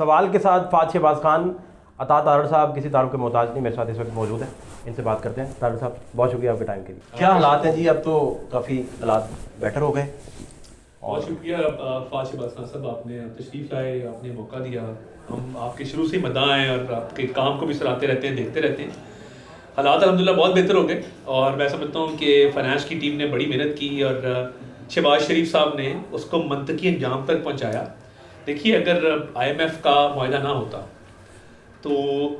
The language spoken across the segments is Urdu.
سوال کے ساتھ فات شہباز خان، عطا طاہر صاحب کسی تعارف کے محتاج نہیں، میرے ساتھ اس وقت موجود ہیں، ان سے بات کرتے ہیں۔ طاہر صاحب بہت شکریہ آپ کے ٹائم کے لیے۔ کیا حالات ہیں جی؟ اب تو کافی حالات بیٹر ہو گئے۔ بہت شکریہ فات شہباز خان صاحب، آپ نے تشریف لائے، آپ نے موقع دیا۔ ہم آپ کے شروع سے مداح ہیں اور آپ کے کام کو بھی سراہتے رہتے ہیں، دیکھتے رہتے ہیں۔ حالات الحمدللہ بہت بہتر ہو گئے اور میں سمجھتا ہوں کہ فائنانس کی ٹیم نے بڑی محنت کی اور شہباز شریف صاحب نے اس کو منطقی انجام تک پہنچایا۔ دیکھیے، اگر آئی ایم ایف کا معاہدہ نہ ہوتا تو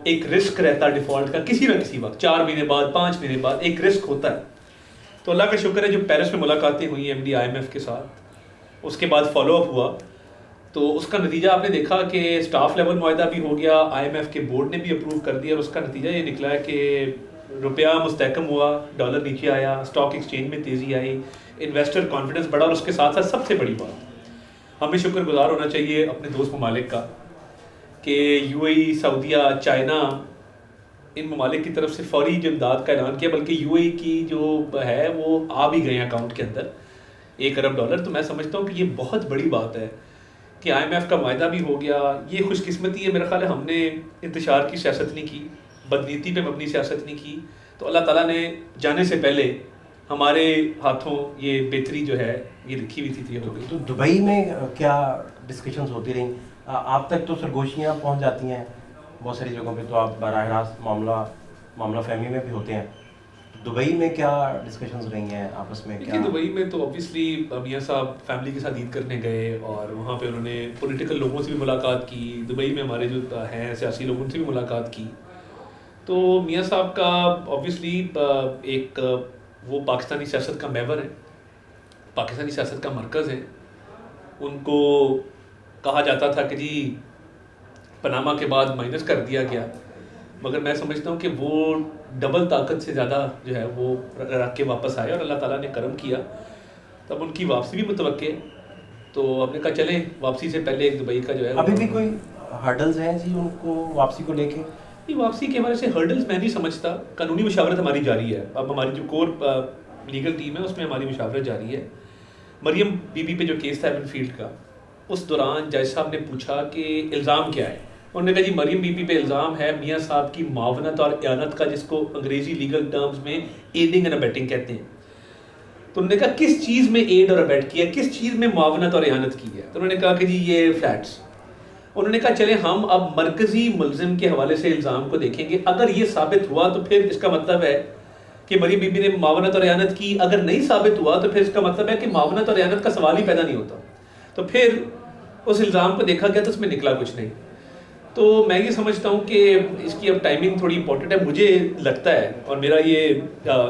ایک رسک رہتا ڈیفالٹ کا کسی نہ کسی وقت، 4 مہینے بعد، 5 مہینے بعد ایک رسک ہوتا ہے۔ تو اللہ کا شکر ہے جو پیرس میں ملاقاتیں ہوئی M D I M F کے ساتھ، اس کے بعد فالو اپ ہوا، تو اس کا نتیجہ آپ نے دیکھا کہ اسٹاف لیول معاہدہ بھی ہو گیا، آئی ایم ایف کے بورڈ نے بھی اپروو کر دیا، اور اس کا نتیجہ یہ نکلا ہے کہ روپیہ مستحکم ہوا، ڈالر نیچے آیا، اسٹاک ایکسچینج میں تیزی آئی، انویسٹر کانفیڈنس بڑھا، اور اس کے ساتھ ساتھ سب سے بڑی بات ہمیں شکر گزار ہونا چاہیے اپنے دوست ممالک کا کہ you a E, Saudi, China, ان ممالک کی طرف سے فوری جو امداد کا اعلان کیا، بلکہ یو اے ای کی جو ہے وہ آ بھی گئے ہیں اکاؤنٹ کے اندر $1 ارب۔ تو میں سمجھتا ہوں کہ یہ بہت بڑی بات ہے کہ آئی ایم ایف کا معاہدہ بھی ہو گیا۔ یہ خوش قسمتی ہے، میرا خیال ہے ہم نے انتشار کی سیاست نہیں کی، بدنیتی پہ مبنی سیاست نہیں کی، تو اللہ تعالیٰ نے جانے سے پہلے ہمارے ہاتھوں یہ بہتری جو ہے یہ لکھی ہوئی تھی ہو گئی۔ تو دبئی میں کیا ڈسکشنز ہوتی رہیں؟ آپ تک تو سرگوشیاں پہنچ جاتی ہیں بہت ساری جگہوں پہ، تو آپ براہ راست معاملہ فہمی میں بھی ہوتے ہیں۔ دبئی میں کیا ڈسکشنز رہی ہیں آپس میں؟ دیکھیے، دبئی میں تو اوبیسلی میاں صاحب فیملی کے ساتھ عید کرنے گئے اور وہاں پہ انہوں نے پولیٹیکل لوگوں سے بھی ملاقات کی، دبئی میں ہمارے جو ہیں سیاسی لوگوں سے بھی ملاقات کی۔ تو میاں صاحب کا اوبیسلی ایک وہ پاکستانی سیاست کا محور ہے، پاکستانی سیاست کا مرکز ہے۔ ان کو کہا جاتا تھا کہ جی پاناما کے بعد مائنس کر دیا گیا، مگر میں سمجھتا ہوں کہ وہ ڈبل طاقت سے زیادہ جو ہے وہ رکھ کے واپس آئے، اور اللہ تعالیٰ نے کرم کیا، تب ان کی واپسی بھی متوقع ہے۔ تو ہم نے کہا چلیں واپسی سے پہلے ایک دبئی کا جو ہے ابھی بھی کوئی ہرڈلز ہیں جی ان کو واپسی کو لے کے؟ واپسی کے حوالے سے ہرڈلز میں نہیں سمجھتا، قانونی مشاورت ہماری جاری ہے۔ اب ہماری جو کور لیگل ٹیم ہے اس میں ہماری مشاورت جاری ہے۔ مریم بی بی پہ جو کیس تھا ایون فیلڈ کا، اس دوران جج صاحب نے پوچھا کہ الزام کیا ہے، انہوں نے کہا جی مریم بی بی پہ الزام ہے میاں صاحب کی معاونت اور اعانت کا، جس کو انگریزی لیگل ٹرمز میں ایڈنگ اینڈ ابیٹنگ کہتے ہیں۔ تو انہوں نے کہا کس چیز میں ایڈ اور ابیٹ کیا، کس چیز میں معاونت اور اعانت کی ہے؟ تو انہوں نے کہا کہ جی یہ فلیٹس۔ انہوں نے کہا چلیں ہم اب مرکزی ملزم کے حوالے سے الزام کو دیکھیں گے، اگر یہ ثابت ہوا تو پھر اس کا مطلب ہے کہ مریم بی بی نے معاونت اور اعانت کی، اگر نہیں ثابت ہوا تو پھر اس کا مطلب ہے کہ معاونت اور اعانت کا سوال ہی پیدا نہیں ہوتا۔ تو پھر اس الزام کو دیکھا گیا تو اس میں نکلا کچھ نہیں۔ تو میں یہ سمجھتا ہوں کہ اس کی اب ٹائمنگ تھوڑی امپورٹنٹ ہے، مجھے لگتا ہے، اور میرا یہ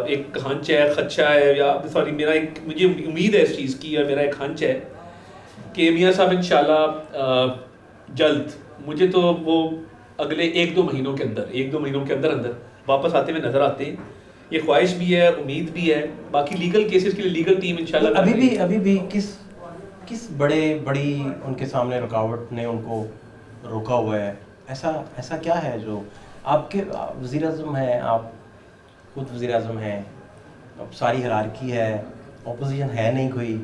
ایک ہنچ ہے، خدشہ ہے، یا سوری میرا ایک مجھے امید ہے اس چیز کی، اور میرا ایک ہنچ ہے کہ میاں صاحب انشاءاللہ جلد، مجھے تو وہ اگلے 1-2 مہینوں کے اندر واپس آتے ہوئے نظر آتے ہیں۔ یہ خواہش بھی ہے، امید بھی ہے۔ باقی لیگل کیسز کے لیے لیگل ٹیم انشاءاللہ ابھی بھی کس بڑی ان کے سامنے رکاوٹ نے ان کو روکا ہوا ہے؟ ایسا کیا ہے جو آپ کے وزیر اعظم ہیں، آپ خود وزیر اعظم ہیں، اب ساری ہرارکی ہے، اپوزیشن ہے نہیں کوئی،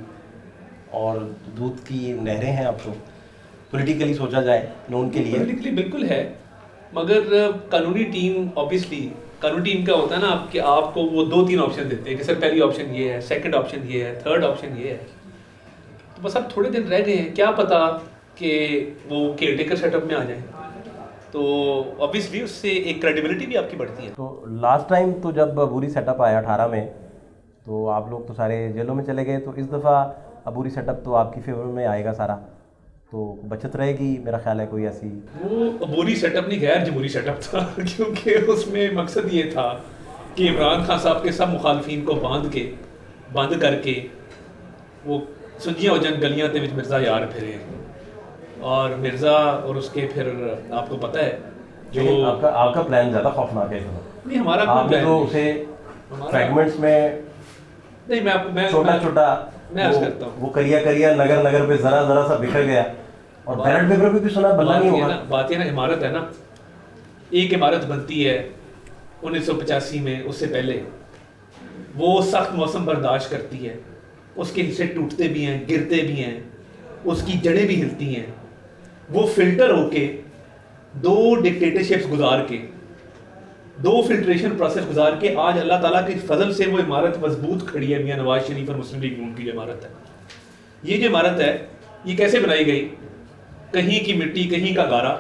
اور دودھ کی نہریں ہیں، اب تو پولیٹیکلی سوچا جائے نون کے لیے پولیٹیکلی بالکل ہے، مگر قانونی ٹیم اوبیسلی قانونی ٹیم کا ہوتا ہے نا آپ کہ آپ کو وہ 2-3 آپشن دیتے ہیں کہ سر پہلی آپشن یہ ہے، سیکنڈ آپشن یہ ہے، تھرڈ آپشن یہ ہے۔ تو بس اب تھوڑے دن رہ گئے ہیں، کیا پتا کہ وہ کیئر ٹیکر سیٹ اپ میں آ جائیں، تو اوبیسلی اس سے ایک کریڈیبلٹی بھی آپ کی بڑھتی ہے۔ تو لاسٹ ٹائم تو جب عبوری سیٹ اپ آیا 18 میں، تو آپ لوگ تو سارے جیلوں میں چلے گئے، تو اس دفعہ عبوری سیٹ اپ تو آپ کی فیور میں آئے گا سارا، تو بچت رہے گی میرا خیال ہے کوئی ایسی؟ وہ عبوری سیٹ اپ نہیں، غیر جمہوری سیٹ اپ تھا، کیونکہ اس میں مقصد یہ تھا کہ عمران خان صاحب کے سب مخالفین کو بند کر کے وہ سنجیاں ہو جان گلیاں تے وچ مرزا یار پھرے، اور مرزا اور اس کے پھر آپ کو پتہ ہے جو آپ کا پلان زیادہ خوفناک ہے۔ نہیں، ہمارا آپ نے تو اسے فریگمنٹس میں نہیں، میں چھوٹا میں عرض کرتا ہوں، وہ کریا نگر پہ ذرا سا بکھر گیا، اور بیلٹ پیپر پہ بھی سنا بلا نہیں ہوگا۔ بات یہ نا عمارت ہے نا، ایک عمارت بنتی ہے 1985 میں، اس سے پہلے وہ سخت موسم برداشت کرتی ہے، اس کے حصے ٹوٹتے بھی ہیں، گرتے بھی ہیں، اس کی جڑیں بھی ہلتی ہیں، وہ فلٹر ہو کے 2 ڈکٹیٹرشپس گزار کے 2 فلٹریشن پروسیس گزار کے آج اللہ تعالیٰ کی فضل سے وہ عمارت مضبوط کھڑی ہے. میاں نواز شریف اور مسلم لیگ نون کی جو عمارت ہے, یہ جو عمارت ہے یہ کیسے بنائی گئی؟ کہیں کی مٹی کہیں کا گارا,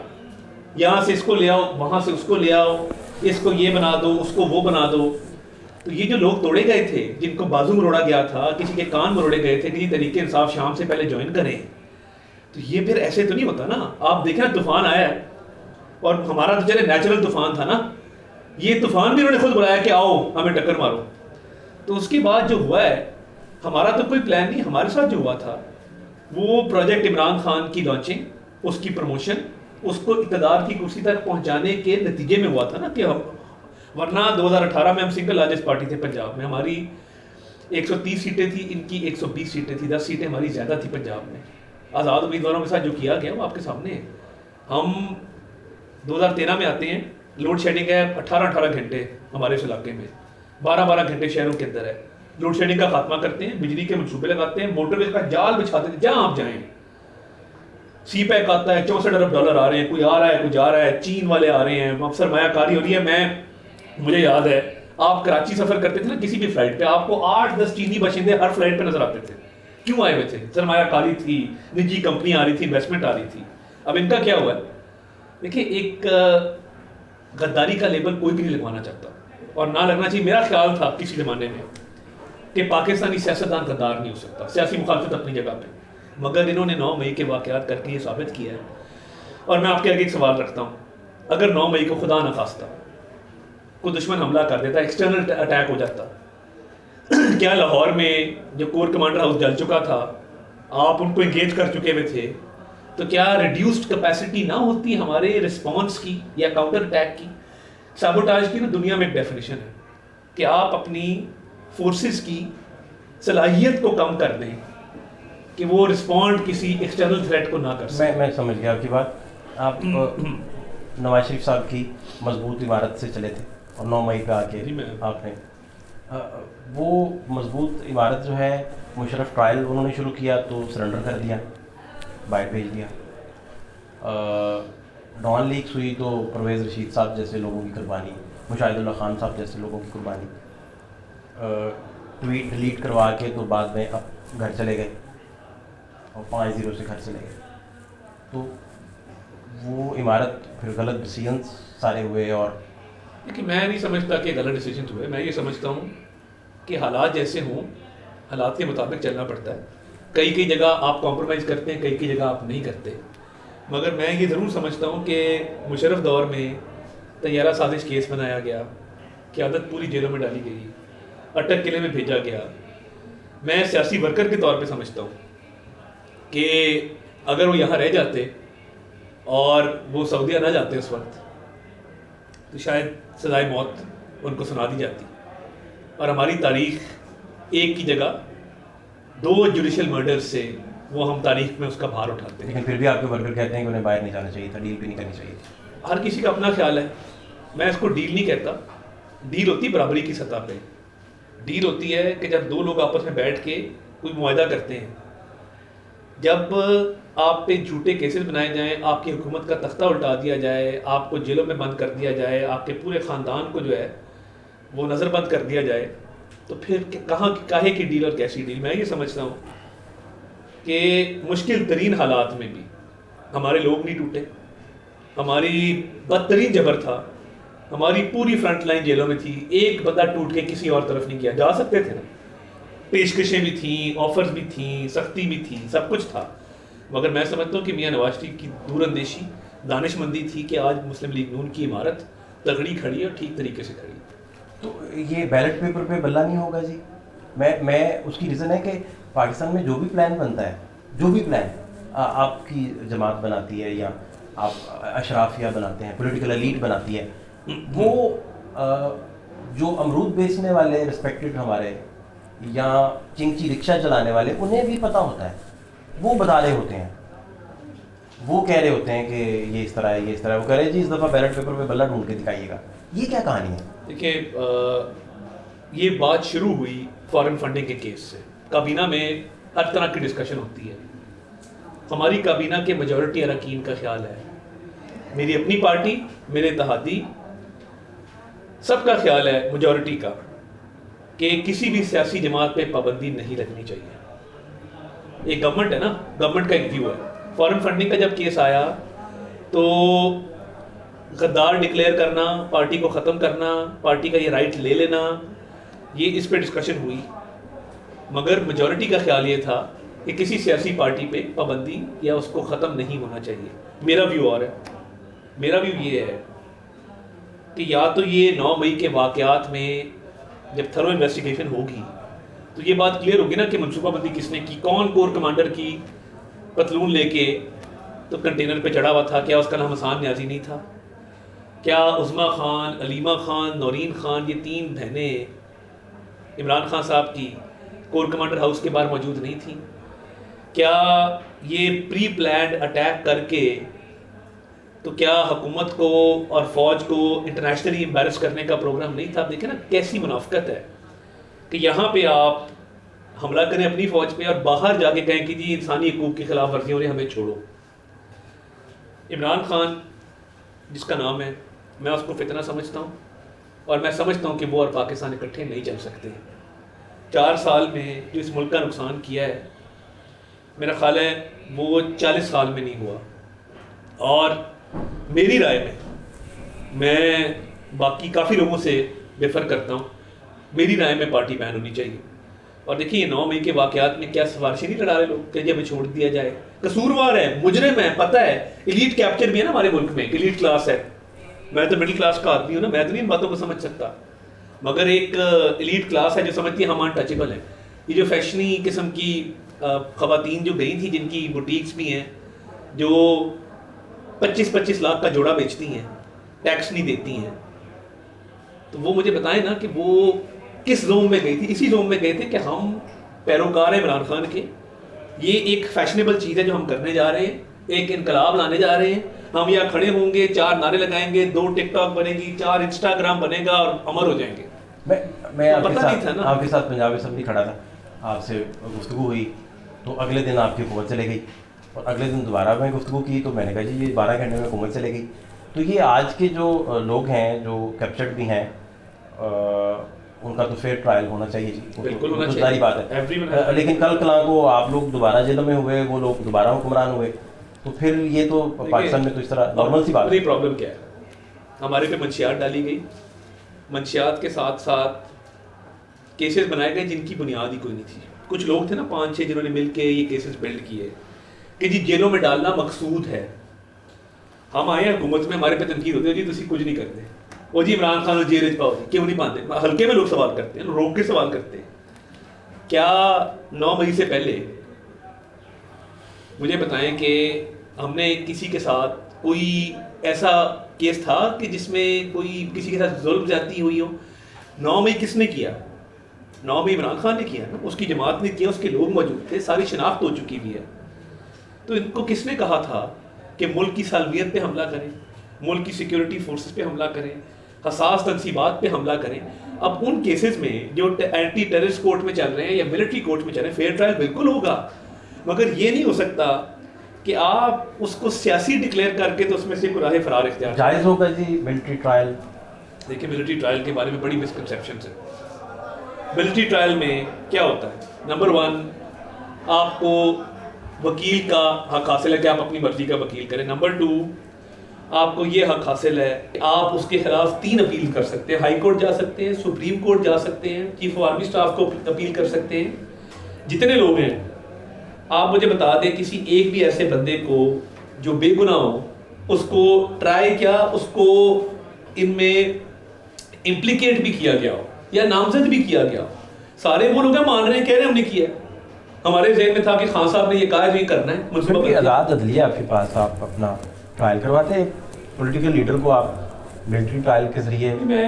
یہاں سے اس کو لے آؤ, وہاں سے اس کو لے آؤ, اس کو یہ بنا دو, اس کو وہ بنا دو. تو یہ جو لوگ توڑے گئے تھے, جن کو بازو مروڑا گیا تھا, کسی کے کان مروڑے گئے تھے, کسی طریقے انصاف شام سے پہلے جوائن کریں, تو یہ پھر ایسے تو نہیں ہوتا نا. آپ دیکھیں طوفان آیا ہے, اور ہمارا تو چلے نیچرل طوفان تھا نا, یہ طوفان بھی انہوں نے خود بلایا کہ آؤ ہمیں ٹکر مارو. تو اس کے بعد جو ہوا ہے, ہمارا تو کوئی پلان نہیں. ہمارے ساتھ جو ہوا تھا وہ پروجیکٹ عمران خان کی لانچنگ, اس کی پروموشن, اس کو اقتدار کی کرسی تک پہنچانے کے نتیجے میں ہوا تھا نا. کہ ورنہ 2018 میں ہم سنگل لارجسٹ پارٹی تھے پنجاب میں, ہماری 130 سیٹیں تھیں, ان کی 120 سیٹیں تھیں, 10 سیٹیں ہماری زیادہ تھی پنجاب میں. آزاد امیدواروں کے ساتھ جو کیا گیا وہ آپ کے سامنے ہے. ہم 2013 میں آتے ہیں, لوڈ شیڈنگ ہے 18 گھنٹے ہمارے اس علاقے میں, 12 گھنٹے شہروں کے اندر ہے. لوڈ شیڈنگ کا خاتمہ کرتے ہیں, بجلی کے منصوبے لگاتے ہیں, موٹر وے کا جال بچھاتے ہیں, جہاں آپ جائیں. سی پیک آتا ہے, $64 ارب آ رہے ہیں, کوئی آ رہا ہے, کوئی جا رہا ہے, چین والے آ رہے ہیں, اب سرمایہ کاری ہو رہی ہے. مجھے یاد ہے آپ کراچی سفر کرتے تھے نا کسی بھی فلائٹ پہ, آپ کو 8-10 چینی باشندے ہر فلائٹ پہ نظر آتے تھے. کیوں آئے ہوئے تھے؟ سرمایہ کاری تھی, نجی کمپنی آ رہی تھی, انویسٹمنٹ آ رہی تھی. اب ان کا کیا ہوا ہے؟ دیکھیں, ایک غداری کا لیبل کوئی بھی نہیں لگوانا چاہتا, اور نہ لگنا چاہیے. میرا خیال تھا کسی زمانے میں کہ پاکستانی سیاستدان غدار نہیں ہو سکتا, سیاسی مخالفت اپنی جگہ پہ, مگر انہوں نے 9 مئی کے واقعات کر کے یہ ثابت کیا ہے. اور میں آپ کے آگے ایک سوال رکھتا ہوں, اگر 9 مئی کو خدا نہ خواستہ کوئی دشمن حملہ کر دیتا, ایکسٹرنل اٹیک ہو جاتا, کیا لاہور میں جو کور کمانڈر ہاؤس جل چکا تھا, آپ ان کو انگیج کر چکے ہوئے تھے, تو کیا ریڈیوسڈ کیپیسٹی نہ ہوتی ہمارے رسپانس کی یا کاؤنٹر اٹیک کی؟ سابوٹاج کی نا دنیا میں ایک ڈیفینیشن ہے کہ آپ اپنی فورسز کی صلاحیت کو کم کر دیں کہ وہ رسپونڈ کسی ایکسٹرنل تھریٹ کو نہ کر سکیں. میں سمجھ گیا آپ کی بات. آپ نواز شریف صاحب کی مضبوط عمارت سے چلے تھے, اور 9 مئی پہ آ کے آپ نے وہ مضبوط عمارت جو ہے مشرف ٹرائل انہوں نے شروع کیا تو سرنڈر کر دیا, باہر بھیج دیا. ڈان لیکس ہوئی تو پرویز رشید صاحب جیسے لوگوں کی قربانی, مشاہد اللہ خان صاحب جیسے لوگوں کی قربانی, ٹویٹ ڈیلیٹ کروا کے تو بعد میں اب گھر چلے گئے, اور 5-0 سے گھر چلے گئے. تو وہ عمارت پھر غلط ڈیسیجنس سارے ہوئے. اور لیکن میں نہیں سمجھتا کہ غلط ڈیسیجنس ہوئے. میں یہ سمجھتا ہوں کہ حالات جیسے ہوں حالات کے مطابق چلنا پڑتا ہے. کئی جگہ آپ کمپرومائز کرتے ہیں, کئی جگہ آپ نہیں کرتے. مگر میں یہ ضرور سمجھتا ہوں کہ مشرف دور میں طیارہ سازش کیس بنایا گیا, قیادت پوری جیلوں میں ڈالی گئی, اٹک قلعے میں بھیجا گیا. میں سیاسی ورکر کے طور پہ سمجھتا ہوں کہ اگر وہ یہاں رہ جاتے اور وہ سعودیہ نہ جاتے اس وقت, تو شاید سزائے موت ان کو سنا دی جاتی, اور ہماری تاریخ ایک کی جگہ 2 جوڈیشل مرڈر سے وہ ہم تاریخ میں اس کا بھار اٹھاتے ہیں. لیکن پھر بھی آپ کے ورکر کہتے ہیں کہ انہیں باہر نہیں جانا چاہیے تھا, ڈیل بھی نہیں کرنی چاہیے تھی. ہر کسی کا اپنا خیال ہے. میں اس کو ڈیل نہیں کہتا. ڈیل ہوتی ہے برابری کی سطح پہ. ڈیل ہوتی ہے کہ جب 2 لوگ آپس میں بیٹھ کے کوئی معاہدہ کرتے ہیں, جب آپ پہ جھوٹے کیسز بنائے جائیں, آپ کی حکومت کا تختہ الٹا دیا جائے, آپ کو جیلوں میں بند کر دیا جائے, آپ کے پورے خاندان کو جو ہے وہ نظر بند کر دیا جائے, تو پھر کہاں کاہے کی ڈیل اور کیسی ڈیل؟ میں یہ سمجھتا ہوں کہ مشکل ترین حالات میں بھی ہمارے لوگ نہیں ٹوٹے. ہماری بدترین جبر تھا, ہماری پوری فرنٹ لائن جیلوں میں تھی, ایک بندہ ٹوٹ کے کسی اور طرف نہیں کیا. جا سکتے تھے نا, پیشکشیں بھی تھیں, آفرز بھی تھیں, سختی بھی تھی, سب کچھ تھا. مگر میں سمجھتا ہوں کہ میاں نواز شریف کی دور اندیشی, دانش مندی تھی کہ آج مسلم لیگ نون کی عمارت تگڑی کھڑی اور ٹھیک طریقے سے کھڑی. تو یہ بیلٹ پیپر پہ بلہ نہیں ہوگا جی. میں اس کی ریزن ہے کہ پاکستان میں جو بھی پلان بنتا ہے, جو بھی پلان آپ کی جماعت بناتی ہے یا آپ اشرافیہ بناتے ہیں, پولیٹیکل ایلیٹ بناتی ہے, وہ جو امرود بیچنے والے رسپیکٹڈ ہمارے یا چنگچی رکشہ چلانے والے, انہیں بھی پتہ ہوتا ہے. وہ بتا رہے ہوتے ہیں, وہ کہہ رہے ہوتے ہیں کہ یہ اس طرح ہے, یہ اس طرح ہے. وہ کہہ رہے ہیں جی اس دفعہ بیلٹ پیپر پہ بلہ ڈھونڈ کے دکھائیے گا. یہ کیا کہانی ہے؟ دیکھیں, یہ بات شروع ہوئی فارن فنڈنگ کے کیس سے. کابینہ میں ہر طرح کی ڈسکشن ہوتی ہے. ہماری کابینہ کے میجورٹی اراکین کا خیال ہے, میری اپنی پارٹی, میرے اتحادی, سب کا خیال ہے میجورٹی کا, کہ کسی بھی سیاسی جماعت پہ پابندی نہیں لگنی چاہیے. ایک گورنمنٹ ہے نا, گورنمنٹ کا ایک ویو ہے. فارن فنڈنگ کا جب کیس آیا تو غدار ڈکلیئر کرنا, پارٹی کو ختم کرنا, پارٹی کا یہ رائٹ لے لینا, یہ اس پہ ڈسکشن ہوئی, مگر میجورٹی کا خیال یہ تھا کہ کسی سیاسی پارٹی پہ پابندی یا اس کو ختم نہیں ہونا چاہیے. میرا ویو اور ہے, میرا ویو یہ ہے کہ یا تو یہ 9 مئی کے واقعات میں جب تھرو انویسٹیگیشن ہوگی تو یہ بات کلیئر ہوگی نا کہ منصوبہ بندی کس نے کی, کون کور کمانڈر کی پتلون لے کے تو کنٹینر پہ چڑھا ہوا تھا, کیا اس کا نام حسان نیازی نہیں تھا, کیا عظمیٰ خان, علیمہ خان, نورین خان, یہ 3 بہنیں عمران خان صاحب کی کور کمانڈر ہاؤس کے باہر موجود نہیں تھیں, کیا یہ پری پلانڈ اٹیک کر کے تو کیا حکومت کو اور فوج کو انٹرنیشنلی امبیرس کرنے کا پروگرام نہیں تھا. دیکھیں نا کیسی منافقت ہے کہ یہاں پہ آپ حملہ کریں اپنی فوج پہ اور باہر جا کے کہیں کہ جی انسانی حقوق کی خلاف ورزی ہو رہی ہے, ہمیں چھوڑو. عمران خان جس کا نام ہے, میں اس کو فتنہ سمجھتا ہوں, اور میں سمجھتا ہوں کہ وہ اور پاکستان اکٹھے نہیں چل سکتے. 4 سال میں جو اس ملک کا نقصان کیا ہے, میرا خیال ہے وہ 40 سال میں نہیں ہوا. اور میری رائے میں باقی کافی لوگوں سے ڈیفر کرتا ہوں, میری رائے میں پارٹی بین ہونی چاہیے. اور دیکھیے 9 مئی کے واقعات میں کیا سفارشیں نہیں لڑا رہے لوگ کہ جب چھوڑ دیا جائے, قصوروار ہے, مجرم ہے, پتہ ہے. ایلیٹ کیپچر بھی ہے نا ہمارے ملک میں, ایلیٹ کلاس ہے. میں تو مڈل کلاس کا آدمی ہوں نا, میں تو نہیں ان باتوں کو سمجھ سکتا, مگر ایک ایلیٹ کلاس ہے جو سمجھتی ہے ہم انٹچیبل ہیں. یہ جو فیشنی قسم کی خواتین جو گئی تھیں, جن کی بوٹیکس بھی ہیں, جو 25-25 لاکھ کا جوڑا بیچتی ہیں, ٹیکس نہیں دیتی ہیں, تو وہ مجھے بتائیں نا کہ وہ کس زوم میں گئی تھی. اسی زوم میں گئے تھے کہ ہم پیروکار ہیں عمران خان کے, یہ ایک فیشنیبل چیز ہے جو ہم کرنے جا رہے ہیں, ایک انقلاب لانے جا رہے ہیں. ہم یہاں کھڑے ہوں گے, 4 نعرے لگائیں گے, 2 ٹک ٹاک بنے گی, 4 انسٹاگرام بنے گا اور امر ہو جائیں گے. میں آپ کے ساتھ پنجاب اسمبلی کھڑا تھا, آپ سے گفتگو ہوئی تو اگلے دن آپ کی حکومت چلے گئی, اور اگلے دن دوبارہ میں گفتگو کی تو میں نے کہا جی یہ 12 گھنٹے میں حکومت چلے گئی. تو یہ آج کے جو لوگ ہیں جو کیپچرڈ بھی ہیں, ان کا تو فیئر ٹرائل ہونا چاہیے جی, بالکل ہونا چاہیے, ظاہری بات ہے. لیکن کل کلاں کو آپ لوگ دوبارہ جیل میں ہوئے, وہ لوگ دوبارہ حکمران ہوئے, تو پھر یہ تو پاکستان میں تو اس طرح نارمل سی بات ہے. پرابلم کیا ہے, ہمارے پہ منشیات ڈالی گئی, منشیات کے ساتھ ساتھ کیسز بنائے گئے جن کی بنیاد ہی کوئی نہیں تھی. کچھ لوگ تھے نا 5-6 جنہوں نے مل کے یہ کیسز بلڈ کیے کہ جی جیلوں میں ڈالنا مقصود ہے. ہم آئے ہیں حکومت میں, ہمارے پہ تنقید ہوتی ہے جی تسی کچھ نہیں کرتے, وہ جی عمران خان جیل پاؤ جی, کیوں نہیں پاتے. ہلکے میں لوگ سوال کرتے ہیں, روک کے سوال کرتے ہیں. کیا 9 مئی سے پہلے مجھے بتائیں کہ ہم نے کسی کے ساتھ کوئی ایسا کیس تھا کہ جس میں کوئی کسی کے ساتھ ظلم زیادتی ہوئی ہو؟ 9 مئی کس نے کیا؟ 9 مئی عمران خان نے کیا نا, اس کی جماعت نے کیا, اس کے لوگ موجود تھے, ساری شناخت ہو چکی بھی ہے. تو ان کو کس نے کہا تھا کہ ملک کی سالمیت پہ حملہ کریں, ملک کی سیکیورٹی فورسز پہ حملہ کریں, حساس تنصیبات پہ حملہ کریں؟ اب ان کیسز میں جو اینٹی ٹیررسٹ کورٹ میں چل رہے ہیں یا ملٹری کورٹ میں چل رہے ہیں, فیئر ٹرائل بالکل ہوگا, مگر یہ نہیں ہو سکتا کہ آپ اس کو سیاسی ڈکلیئر کر کے تو اس میں سے کوئی راہ فرار اختیار جائز ہوگا جی ملٹری ٹرائل. دیکھیں ملٹری ٹرائل کے بارے میں بڑی مسکنسیپشنز ہیں. ملٹری ٹرائل میں کیا ہوتا ہے, نمبر 1 آپ کو وکیل کا حق حاصل ہے کہ آپ اپنی مرضی کا وکیل کریں. نمبر 2 آپ کو یہ حق حاصل ہے کہ آپ اس کے خلاف 3 اپیل کر سکتے ہیں. ہائی کورٹ جا سکتے ہیں, سپریم کورٹ جا سکتے ہیں, چیف آف آرمی اسٹاف کو اپیل کر سکتے ہیں. جتنے لوگ ہیں آپ مجھے بتا دیں کسی ایک بھی ایسے بندے کو جو بے گناہ ہو, اس کو ٹرائی کیا, اس کو ان میں امپلیکیٹ بھی کیا گیا ہو یا نامزد بھی کیا گیا ہو. سارے وہ لوگ ہیں مان رہے ہیں, کہہ رہے ہیں ہم نے کیا. ہمارے ذہن میں تھا کہ خان صاحب نے یہ کہا ہے یہ کرنا ہے. منصوبہ آزاد عدلیہ آپ کے پاس, آپ اپنا ٹرائل کرواتے ہیں پولیٹیکل لیڈر کو, آپ ملٹری ٹرائل کے ذریعے. میں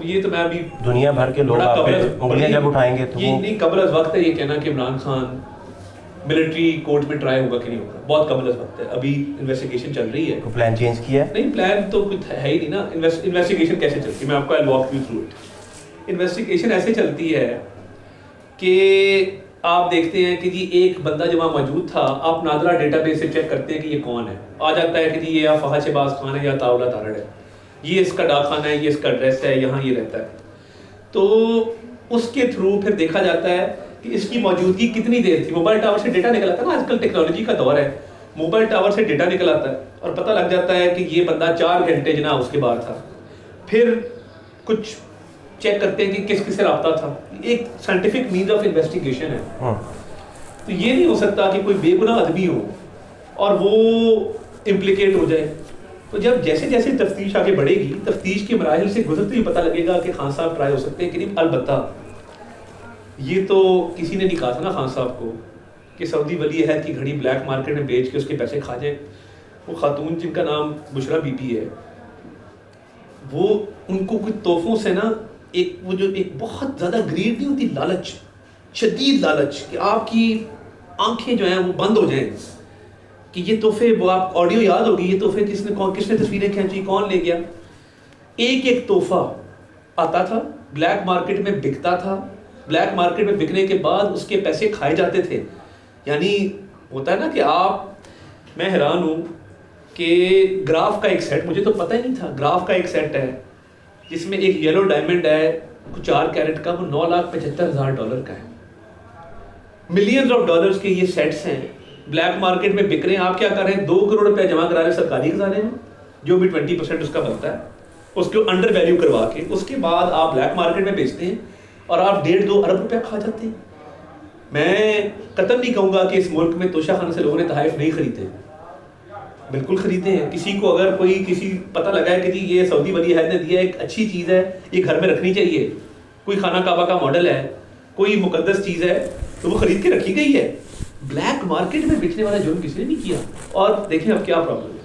یہ تو میں ابھی دنیا بھر کے لوگ آپ پہ انگلیاں جب اٹھائیں گے تو یہ نہیں قبل از وقت ہے یہ کہنا کہ عمران خان ملٹری کورٹ میں ٹرائی ہوگا کہ نہیں ہوگا. بہت قبل از وقت ہے, ابھی انویسٹیگیشن چل رہی ہے. پلان چینج کیا ہے؟ نہیں پلان تو کچھ ہے ہی نہیں نا. انویسٹیگیشن کیسے چلتی ہے, میں آپ کو walk you through it. Investigation ایسے چلتی ہے کہ آپ دیکھتے ہیں کہ جی ایک بندہ جو وہاں موجود تھا، آپ نادرا ڈیٹا بیس سے چیک کرتے ہیں کہ یہ کون ہے، آ جاتا ہے کہ جی یہ یا فہد شہباز خان ہے یا طاولہ تارڑ ہے، یہ اس کا ڈاک خانہ ہے، یہ اس کا ایڈریس ہے، یہاں یہ رہتا ہے. تو اس کے تھرو پھر دیکھا جاتا ہے کہ اس کی موجودگی کتنی دیر تھی. موبائل ٹاور سے ڈیٹا نکل آتا ہے نا، آج کل ٹیکنالوجی کا دور ہے، موبائل ٹاور سے ڈیٹا نکل آتا ہے اور پتہ لگ جاتا ہے کہ یہ بندہ 4 گھنٹے جناب اس کے بعد تھا. پھر کچھ چیک کرتے ہیں کہ کس کس سے رابطہ تھا. ایک سائنٹیفک مینز آف انویسٹیگیشن ہے. تو یہ نہیں ہو سکتا کہ کوئی بے گناہ آدمی ہو اور وہ امپلیکیٹ ہو جائے. تو جب جیسے جیسے تفتیش آگے بڑھے گی، تفتیش کے مراحل سے گزرتے ہی پتہ لگے گا کہ خان صاحب ٹرائی ہو سکتے ہیں کہ نہیں. البتہ یہ تو کسی نے نہیں کہا تھا نا خان صاحب کو کہ سعودی ولی عہد کی گھڑی بلیک مارکیٹ میں بیچ کے اس کے پیسے کھا جائیں. وہ خاتون جن کا نام بشرا بی پی ہے، وہ ان کو کچھ تحفوں سے نا وہ جو ایک بہت زیادہ گریڈ نہیں ہوتی، لالچ، شدید لالچ، کہ آپ کی آنکھیں جو ہیں وہ بند ہو جائیں کہ یہ تحفے، وہ آپ آڈیو یاد ہوگی، یہ تحفے کس نے تصویریں کھینچی، کون لے گیا. ایک ایک تحفہ آتا تھا، بلیک مارکیٹ میں بکتا تھا، بلیک مارکیٹ میں بکنے کے بعد اس کے پیسے کھائے جاتے تھے. یعنی ہوتا ہے نا کہ میں حیران ہوں کہ گراف کا ایک سیٹ، مجھے تو پتہ ہی نہیں تھا، گراف کا ایک سیٹ ہے جس میں ایک یلو ڈائمنڈ ہے 4 کیرٹ کا، وہ $9,75,000 کا ہے. ملینز آف ڈالرز کے یہ سیٹس ہیں، بلیک مارکیٹ میں بک رہے ہیں. آپ کیا کر رہے ہیں؟ 2 کروڑ روپے جمع کرا رہے ہیں سرکاری خزانے میں، جو بھی 20% اس کا بنتا ہے، اس کو انڈر ویلیو کروا کے اس کے بعد آپ بلیک مارکیٹ میں بیچتے ہیں اور آپ 1.5-2 ارب روپے کھا جاتے ہیں. میں قطعاً نہیں کہوں گا کہ اس ملک میں توشہ خانہ سے لوگوں نے تحائف نہیں خریدے، بالکل خریدے ہیں. کسی کو اگر کسی پتہ لگا ہے کہ جی یہ سعودی ولی عہد نے دیا، ایک اچھی چیز ہے، یہ گھر میں رکھنی چاہیے، کوئی خانہ کعبہ کا ماڈل ہے، کوئی مقدس چیز ہے، تو وہ خرید کے رکھی گئی ہے. بلیک مارکیٹ میں بیچنے والا جرم کسی نے نہیں کیا. اور دیکھیں اب کیا پرابلم ہے.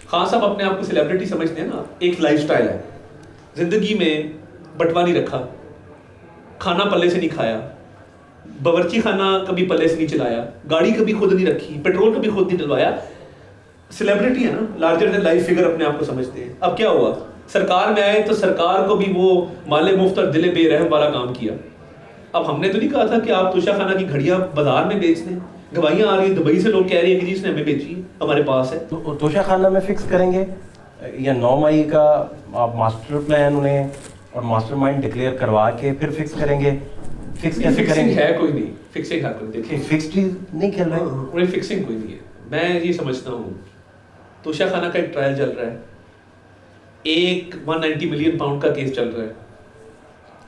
خان صاحب اپنے آپ کو سیلیبریٹی سمجھتے ہیں نا، ایک لائف سٹائل ہے، زندگی میں بٹوا نہیں رکھا، کھانا پلے سے نہیں کھایا، باورچی خانہ کبھی پلے سے نہیں چلایا، گاڑی کبھی خود نہیں رکھی، پیٹرول کبھی خود نہیں ڈلوایا. سیلیبریٹی ہے نا، لارجر دین لائف فگر اپنے آپ کو سمجھتے ہیں. اب کیا ہوا؟ سرکار میں آئے تو سرکار کو بھی وہ مال مفت اور دل بے رحم والا کام کیا. اب ہم نے تو نہیں کہا تھا کہ آپ توشہ خانہ کی گھڑیاں بازار میں بیچ دیں. گواہیاں آ رہی ہیں دبئی سے، لوگ کہہ رہے ہیں کہ جی اس نے ہمیں بیچی، ہمارے پاس ہے. تو توشہ خانہ میں فکس کریں گے یا 9 مئی کا آپ ماسٹر پلان انہیں اور ماسٹر مائنڈ ڈکلیئر کروا کے پھر فکس کریں گے؟ فکس کیسے کریں گے؟ ہے کوئی نہیں، فکسنگ ہے کوئی. دیکھیں فکس چیز نہیں کھیل رہے، انہیں فکسنگ کوئی نہیں ہے. میں یہ سمجھتا ہوں توشہ خانہ کا ایک ٹرائل چل رہا ہے، ایک 190 ملین پاؤنڈ کا کیس چل رہا ہے.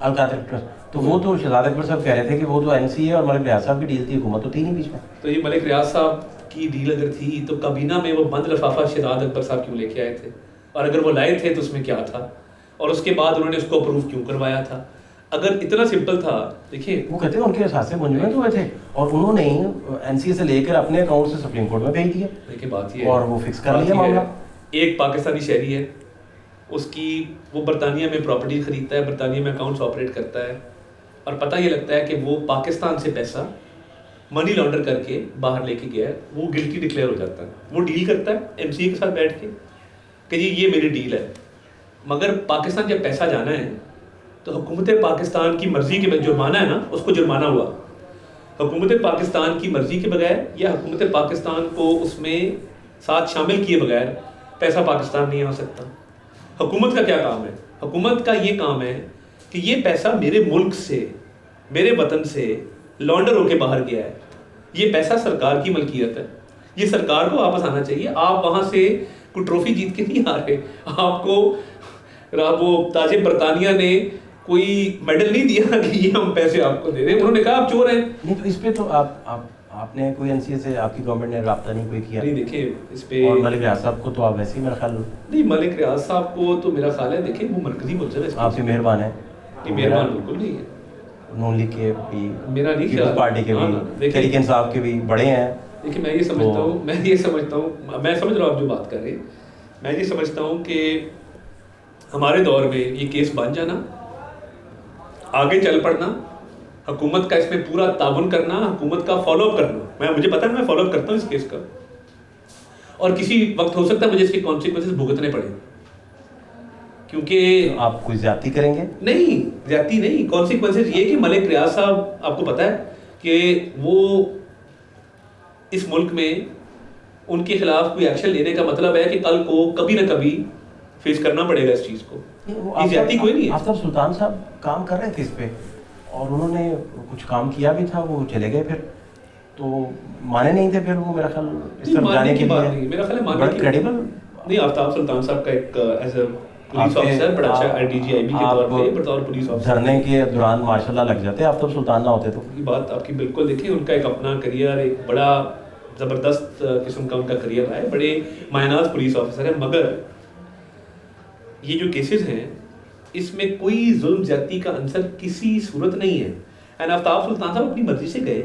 القادر ٹرسٹ تو وہ تو شہزاد اکبر صاحب کہہ رہے تھے کہ وہ تو این سی اے اور ملک ریاض صاحب کی ڈیل تھی، حکومت تو تھی نہیں بیچ میں. تو یہ ملک ریاض صاحب کی ڈیل اگر تھی تو کابینہ میں وہ بند لفافہ شہزاد اکبر صاحب کیوں لے کے آئے تھے؟ اور اگر وہ لائے تھے تو اس میں کیا تھا؟ اور اس کے بعد انہوں نے اس کو اپروو کیوں کروایا تھا؟ اگر اتنا سمپل تھا، دیکھیے وہ کہتے ہیں ان کے اثاثے منجمد ہوئے تھے اور انہوں نے این سی اے سے لے کر اپنے اکاؤنٹ سے سپریم کورٹ میں بھیج دیا. دیکھیے بات یہ اور وہ فکس کر لیا معاملہ. ایک پاکستانی شہری ہے، اس کی وہ برطانیہ میں پراپرٹی خریدتا ہے، برطانیہ میں اکاؤنٹس آپریٹ کرتا ہے، اور پتہ یہ لگتا ہے کہ وہ پاکستان سے پیسہ منی لانڈر کر کے باہر لے کے گیا ہے. وہ گلٹی ڈکلیئر ہو جاتا ہے. وہ ڈیل کرتا ہے ایم سی اے کے ساتھ بیٹھ کے کہ جی یہ میری ڈیل ہے. مگر پاکستان جب پیسہ جانا ہے تو حکومت پاکستان کی مرضی کے جرمانہ ہے نا، اس کو جرمانہ ہوا. حکومت پاکستان کی مرضی کے بغیر یا حکومت پاکستان کو اس میں ساتھ شامل کیے بغیر پیسہ پاکستان نہیں آ سکتا. حکومت کا کیا کام ہے؟ حکومت کا یہ کام ہے کہ یہ پیسہ میرے ملک سے، میرے وطن سے لانڈر ہو کے باہر گیا ہے، یہ پیسہ سرکار کی ملکیت ہے، یہ سرکار کو واپس آنا چاہیے. آپ وہاں سے کوئی ٹرافی جیت کے نہیں آ رہے، آپ کو وہ تاج برطانیہ نے کوئی میڈل نہیں دیا کہ یہ ہم پیسے آپ کو دے رہے ہیں. انہوں نے کہا آپ چور ہیں. نہیں تو اس پہ تو آپ نے کوئی این سی اے سے، آپ کی گورنمنٹ نے رابطہ نہیں کوئی کیا؟ نہیں دیکھیں اس پہ، اور ملک ریاض صاحب کو تو آپ ویسے ہی میرا خیال نہیں، ملک ریاض صاحب کو تو میرا خیال ہے دیکھیں وہ مرکزی ملزم ہے. آپ سے مہربان ہے. نہیں مہربان بالکل نہیں ہے. نون لیگ کے بھی، میرا نہیں پیپلز پارٹی کے بھی، تحریک انصاف کے بھی بڑے ہیں. دیکھیں میں یہ سمجھتا ہوں، میں سمجھ رہا ہوں آپ جو بات کر رہے ہیں. میں یہ سمجھتا ہوں کہ ہمارے دور میں یہ کیس بن جانا، آگے چل پڑنا، حکومت کا اس میں پورا تعاون کرنا، حکومت کا فالو اپ کرنا. مجھے پتا ہے میں فالو اپ کرتا ہوں اس کیس کا، اور کسی وقت ہو سکتا ہے مجھے اس کے کانسیکوینسز بھگتنے پڑیں. کیونکہ آپ کوئی زیادتی کریں گے؟ نہیں، زیادتی نہیں. کانسیکوینسز یہ کہ ملک ریاض صاحب، آپ کو پتا ہے کہ وہ اس ملک میں ان کے خلاف کوئی ایکشن لینے کا مطلب ہے کہ کل کو کبھی نہ کبھی فیس کرنا پڑے گا اس چیز کو. زیادتی کوئی نہیں ہے. آفتاب سلطان صاحب کام کر رہے تھے اس پہ اور انہوں نے کچھ کام کیا بھی تھا, وہ چلے گئے پھر تو مانے نہیں تھے پھر وہ میرا خیال اس طرف جانے کے لیے. میرا خیال ہے ماننے کی کریڈیبل نہیں. آفتاب سلطان صاحب کا ایک ایز اے پولیس آفیسر بڑا اچھا IDG/IB کے طور پہ بطور پولیس آفیسر دھرنے کے دوران ماشاءاللہ لگ جاتے. آفتاب سلطان نہ ہوتے تو یہ بات آپ کی بالکل دیکھیں. ان کا ایک اپنا کریئر ایک بڑا زبردست قسم کا ان کا کریئر رہا ہے, بڑے مایناز پولیس آفیسر ہیں. مگر یہ جو کیسز ہیں اس میں کوئی ظلم زیادتی کا عنصر کسی صورت نہیں ہے. اینڈ آفتاب سلطان صاحب اپنی مرضی سے گئے.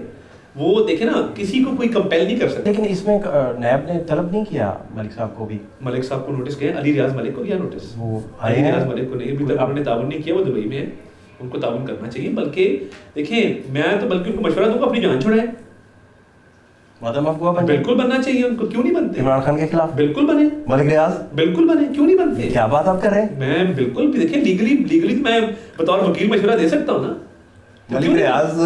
وہ دیکھیں نا, کسی کو کوئی کمپیل نہیں کر سکتا. لیکن اس میں نیب نے طلب نہیں کیا ملک صاحب کو بھی. ملک صاحب کو نوٹس گئے, علی ریاض ملک کو کیا نوٹس؟ وہ علی ریاض ملک کو نہیں, ابھی تک انہوں نے تعاون نہیں کیا. وہ دبئی میں ہے, ان کو تعاون کرنا چاہیے. بلکہ دیکھیں میں تو بلکہ ان کو مشورہ دوں گا اپنی جان چھوڑائیں. بالکل بننا چاہیے ان کو. کیوں نہیں بنتے؟ عمران خان کے خلاف بالکل بنے. ملک ریاض بالکل بنے, کیوں نہیں بنتے؟ کیا بات آپ کر رہے ہیں؟ میں بالکل دیکھیں لیگلی میں بطور وکیل مشورہ دے سکتا ہوں نا. ملک ریاض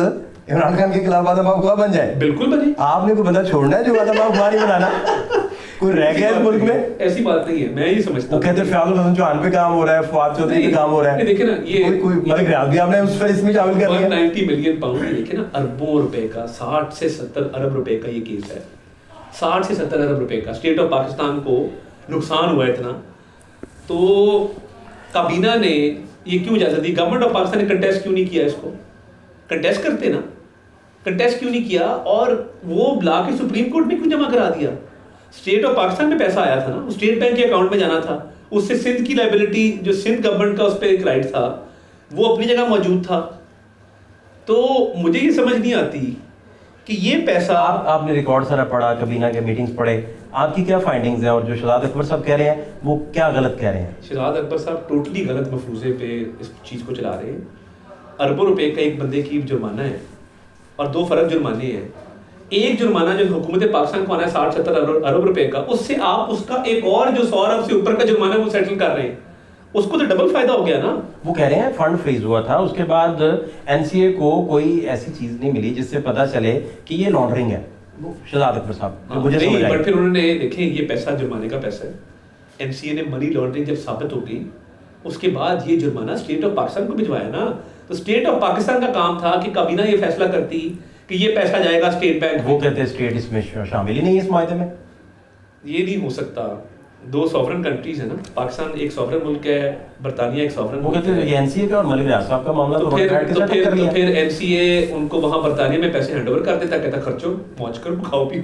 عمران خان کے خلاف آدم افواہ بن جائے. بالکل بنے. آپ نے کوئی بندہ چھوڑنا ہے جو آدم افواہ نہیں بنانا؟ کوئی رہ گیا اس ملک میں؟ ایسی بات نہیں ہے, میں یہ سمجھتا ہوں. وہ کہتے ہیں فیاض الحسن چوہان پہ کام ہو رہا ہے, فواد چودھری پہ کام ہو رہا ہے. دیکھیں نا یہ کوئی ملک ریاض بھی آپ نے اس میں شامل کر لیا. 190 ملین پاؤنڈ دیکھیں نا, اربوں روپے کا, 60 سے 70 ارب روپے کا یہ کیس ہے. 60 سے 70 ارب روپے کا اسٹیٹ آف پاکستان کو نقصان ہوا ہے اتنا. تو کابینہ نے یہ کیوں اجازت دی؟ گورنمنٹ آف پاکستان نے کنٹیسٹ کیوں نہیں کیا اس کو؟ کنٹیسٹ کرتے نا, کنٹیسٹ کیوں نہیں کیا؟ اور وہ لا کے سپریم کورٹ میں کیوں جمع کرا دیا؟ اسٹیٹ آف پاکستان میں پیسہ آیا تھا نا, اسٹیٹ بینک کے اکاؤنٹ میں جانا تھا. اس سے سندھ کی لائبلٹی جو سندھ گورنمنٹ کا اس پہ ایک رائٹ تھا وہ اپنی جگہ موجود تھا. تو مجھے یہ سمجھ نہیں آتی کہ یہ پیسہ آپ نے ریکارڈ سارا پڑھا, کابینہ کے میٹنگز پڑھے, آپ کی کیا فائنڈنگز ہیں؟ اور جو شہزاد اکبر صاحب کہہ رہے ہیں وہ کیا غلط کہہ رہے ہیں؟ شہزاد اکبر صاحب ٹوٹلی غلط مفروضے پہ اس چیز کو چلا رہے ہیں. اربوں روپے کا ایک بندے کی جرمانہ ہے اور 2 فرق جرمانے ہیں. ایک جرمانہ جو حکومت پاکستان کو آنا ہے 60-70 ارب روپے کا, اس سے آپ اس کا ایک اور جو 100 ارب سے اوپر کا جرمانہ ہے وہ سیٹل کر رہے ہیں. اس کو تو ڈبل فائدہ ہو گیا نا. وہ کہہ رہے ہیں فنڈ فریز ہوا تھا, اس کے بعد NCA کو کوئی ایسی چیز نہیں ملی جس سے پتہ چلے کہ یہ لانڈرنگ ہے. شہزاد اکبر صاحب مجھے سمجھ آئی. بٹ پھر انہوں نے دیکھیں یہ پیسہ جرمانے کا پیسہ ہے. NCA نے منی لانڈرنگ جب ثابت ہو گئی اس کے بعد یہ جرمانہ اسٹیٹ آف پاکستان کو بھجوایا نا. تو اسٹیٹ آف پاکستان کا کام تھا کہ کابینہ یہ فیصلہ کرتی کہ یہ پیسہ جائے گا اسٹیٹ بینک. وہ کہتے ہیں اسٹیٹ اس میں شامل ہی نہیں ہے اس معاہدے میں. یہ نہیں ہو سکتا. 2 سوورن کنٹریز ہیں نا, پاکستان ایک سوورن ملک ہے, برطانیہ ایک سوورن. وہ کہتے ہیں یہ NCA کا اور ملک ریاض صاحب کا معاملہ تو پھر NCA ان کو وہاں برطانیہ میں پیسے ہینڈ اوور کر دیتا, کہتا خرچو موج کرو کھاؤ پیو.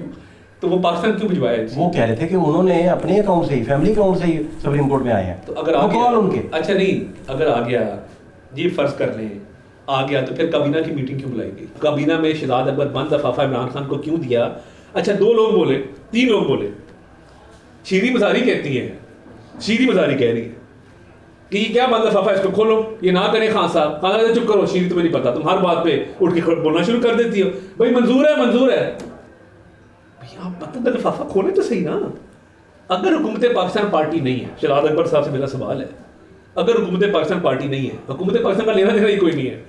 تو وہ پاکستان کیوں بھجوایا؟ وہ کہہ رہے تھے کہ انہوں نے اپنے اکاؤنٹ سے ہی, فیملی اکاؤنٹ سے ہی سپریم کورٹ میں آئے ہیں. تو اگر آ گیا ان کے, اچھا نہیں اگر آ گیا جی فرض کر لیں آ گیا, تو پھر کابینہ کی میٹنگ کیوں بلائی گئی؟ کابینہ میں شہزاد اکبر بند لفافہ عمران خان کو کیوں دیا؟ اچھا 2 لوگ بولے, 3 لوگ بولے, شیریں مزاری کہتی ہیں, شیریں مزاری کہہ رہی ہے کہ یہ کیا بند لفافہ, اس کو کھولو, یہ نہ کریں خان صاحب. خان صاحب چپ کرو, شیریں تمہیں نہیں پتا, تم ہر بات پہ اٹھ کے بولنا شروع کر دیتی ہو. بھائی منظور ہے, منظور ہے. بھائی آپ بند لفافہ کھولیں تو صحیح نا. اگر حکومت پاکستان پارٹی نہیں ہے, شہزاد اکبر صاحب سے میرا سوال ہے, اگر حکومت پاکستان پارٹی نہیں ہے, حکومت پاکستان کا لینا دینا ہی کوئی نہیں ہے,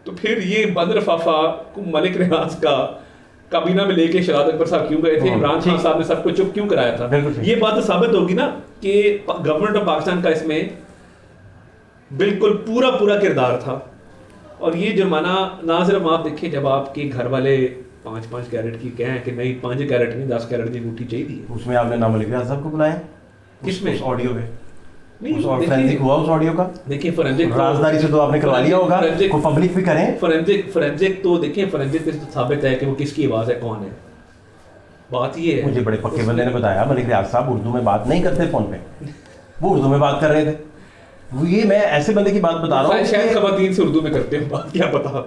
تو پھر یہ بند لفافہ ملک ریاض کا کابینہ میں لے کے شہزاد اکبر صاحب کیوں گئے تھے؟ عمران خان صاحب نے سب کو چپ کیوں کرایا تھا؟ یہ بات تو ثابت ہوگی نا کہ گورنمنٹ آف پاکستان کا اس میں بالکل پورا کردار تھا. اور یہ جرمانہ نہ صرف آپ دیکھیں, جب آپ کے گھر والے 5 کیرٹ کی کہیں کہ نہیں 5 کیرٹ نہیں 10 کیرٹ کی انگوٹھی چاہیے, اس میں آپ نے نام ملک ریاض صاحب کو بلایا کس میں؟ آڈیو میں فورینزک ہوا اس آڈیو کا. دیکھیں فورینزک رازداری سے تو آپ نے کروا لیا ہوگا, کو پبلک بھی کریں. فورینزک تو دیکھیں, فورینزک سے ثابت ہے کہ وہ کس کی آواز ہے, کون ہے. بات یہ ہے, مجھے بڑے پکے بندے نے بتایا ملک ریاض صاحب اردو میں بات نہیں کرتے فون پہ, وہ اردو میں بات کر رہے تھے. یہ میں ایسے بندے کی بات بتا رہا ہوں, شاید خواتین سے اردو میں کرتے ہیں بات, کیا پتا,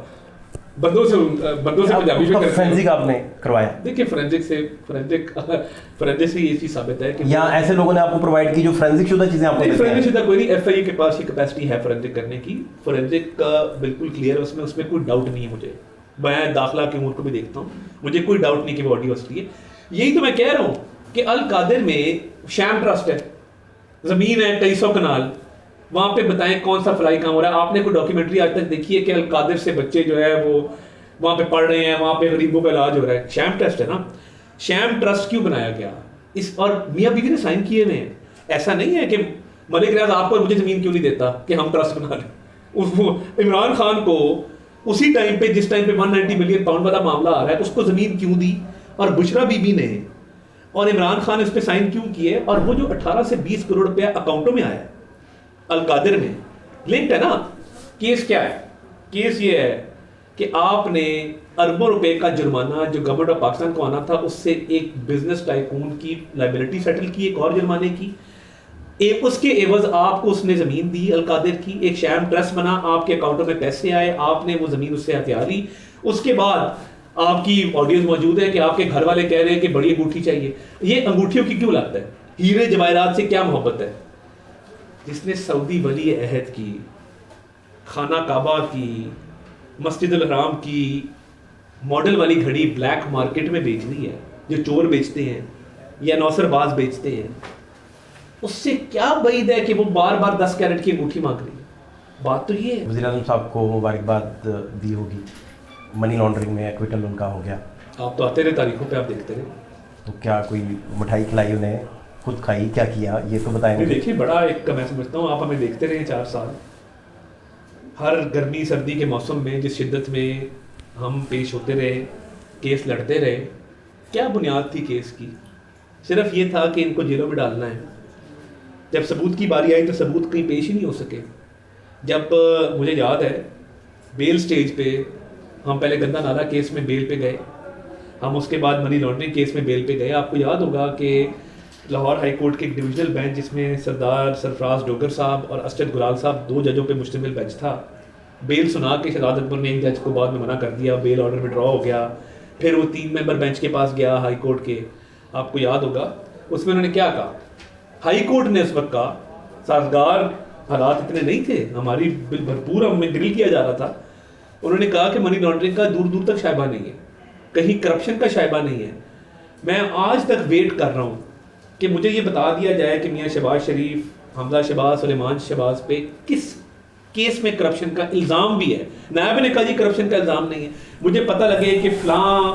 بندوں سے پنجابی میں کرتے ہیں. فورینزک آپ نے کروایا. دیکھیں فورینزک سے یہ چیز ثابت ہے کہ یا ایسے لوگوں نے آپ کو پرووائڈ کی جو فورینزک شدہ چیزیں آپ کو دیتے ہیں. فورینزک شدہ کوئی نہیں, FIU کے پاس یہ کیپیسٹی ہے فورینزک کرنے کی. فورینزک کا بالکل کلیئر ہے, اس میں کوئی ڈاؤٹ نہیں ہے مجھے. میں داخلہ کی امور کو بھی دیکھتا ہوں, مجھے کوئی ڈاؤٹ نہیں کہ وہ آڈیو اصلی ہے. یہی تو میں کہہ رہا ہوں کہ القادر میں شام ٹرسٹ ہے, زمین ہے 250 کنال, وہاں پہ بتائیں کون سا فلائی کام ہو رہا ہے. آپ نے کوئی ڈاکیومنٹری آج تک دیکھی ہے کہ القادر سے بچے جو ہے وہ وہاں پہ پڑھ رہے ہیں, وہاں پہ غریبوں کا علاج ہو رہا ہے. شام ٹرسٹ ہے نا. شام ٹرسٹ کیوں بنایا گیا اس, اور میاں بیوی نے سائن کیے ہوئے ہیں. ایسا نہیں ہے کہ ملک ریاض آپ کو اور مجھے زمین کیوں نہیں دیتا کہ ہم ٹرسٹ بنا لیں. عمران خان کو اسی ٹائم پہ جس ٹائم پہ 190 ملین پاؤنڈ والا معاملہ آ رہا ہے اس کو زمین کیوں دی, اور بشرا بی بی نے اور عمران خان اس پہ سائن کیوں کیے, اور وہ جو 18 سے 20 کروڑ روپیہ اکاؤنٹوں میں آیا ہے القادر میں, لنکڈ ہے نا. کیس کیا ہے؟ کیس یہ ہے کہ آپ نے اربوں روپے کا جرمانہ جو گورنمنٹ آف پاکستان کو آنا تھا اس سے ایک بزنس ٹائکون کی لائبلٹی سیٹل کی, ایک اور جرمانے کی, ایک اس کے عوض آپ کو اس نے زمین دی القادر کی. ایک شام ٹرسٹ بنا, آپ کے اکاؤنٹوں میں پیسے آئے, آپ نے وہ زمین اس سے ہتھیار لی. اس کے بعد آپ کی آڈیوز موجود ہے کہ آپ کے گھر والے کہہ رہے ہیں کہ بڑی انگوٹھی چاہیے. یہ انگوٹھیوں کی کیوں لگتا ہے؟ ہیرے جواہرات سے کیا محبت ہے؟ جس نے سعودی ولی عہد کی, خانہ کعبہ کی, مسجد الحرام کی ماڈل والی گھڑی بلیک مارکیٹ میں بیچ دی ہے, جو چور بیچتے ہیں یا نوسر باز بیچتے ہیں, اس سے کیا بعید ہے کہ وہ بار بار 10 کیرٹ کی انگوٹھی مانگ رہی ہے؟ بات تو یہ ہے. وزیر اعظم صاحب کو مبارکباد دی ہوگی, منی لانڈرنگ میں ایکویٹل ان کا ہو گیا. آپ تو آتے رہے تاریخوں پہ, آپ دیکھتے رہے. تو کیا کوئی مٹھائی کھلائی انہیں, خود کھائی, کیا کیا, یہ تو بتائیں گے. دیکھیے بڑا ایک میں سمجھتا ہوں آپ ہمیں دیکھتے رہے 4 سال, ہر گرمی سردی کے موسم میں جس شدت میں ہم پیش ہوتے رہے, کیس لڑتے رہے. کیا بنیاد تھی کیس کی؟ صرف یہ تھا کہ ان کو جیلوں میں ڈالنا ہے. جب ثبوت کی باری آئی تو ثبوت کہیں پیش ہی نہیں ہو سکے. جب مجھے یاد ہے بیل سٹیج پہ ہم پہلے گندا نالا کیس میں بیل پہ گئے, ہم اس کے بعد منی لانڈرنگ کیس میں بیل پہ گئے. آپ کو یاد ہوگا کہ لاہور ہائی کورٹ کے ایک ڈویژنل بینچ جس میں سردار سرفراز ڈوگر صاحب اور اسٹد گلال صاحب 2 ججوں پہ مشتمل بینچ تھا. بیل سنا کے شہزاد اکبر نے ایک جج کو بعد میں منع کر دیا, بیل آرڈر وڈرا ہو گیا. پھر وہ 3 ممبر بینچ کے پاس گیا ہائی کورٹ کے, آپ کو یاد ہوگا. اس میں انہوں نے کیا کہا؟ ہائی کورٹ نے اس وقت کہا, سازگار حالات اتنے نہیں تھے, ہماری بھرپور ہمیں گرل کیا جا رہا تھا. انہوں نے کہا کہ منی لانڈرنگ کا دور دور تک شائبہ نہیں ہے, کہیں کرپشن کا شائبہ نہیں ہے. میں آج تک ویٹ کر رہا ہوں کہ مجھے یہ بتا دیا جائے کہ میاں شہباز شریف, حمزہ شہباز, سلیمان شہباز پہ کس کیس میں کرپشن کا الزام بھی ہے. نائب نے کہا جی کرپشن کا الزام نہیں ہے. مجھے پتہ لگے کہ فلاں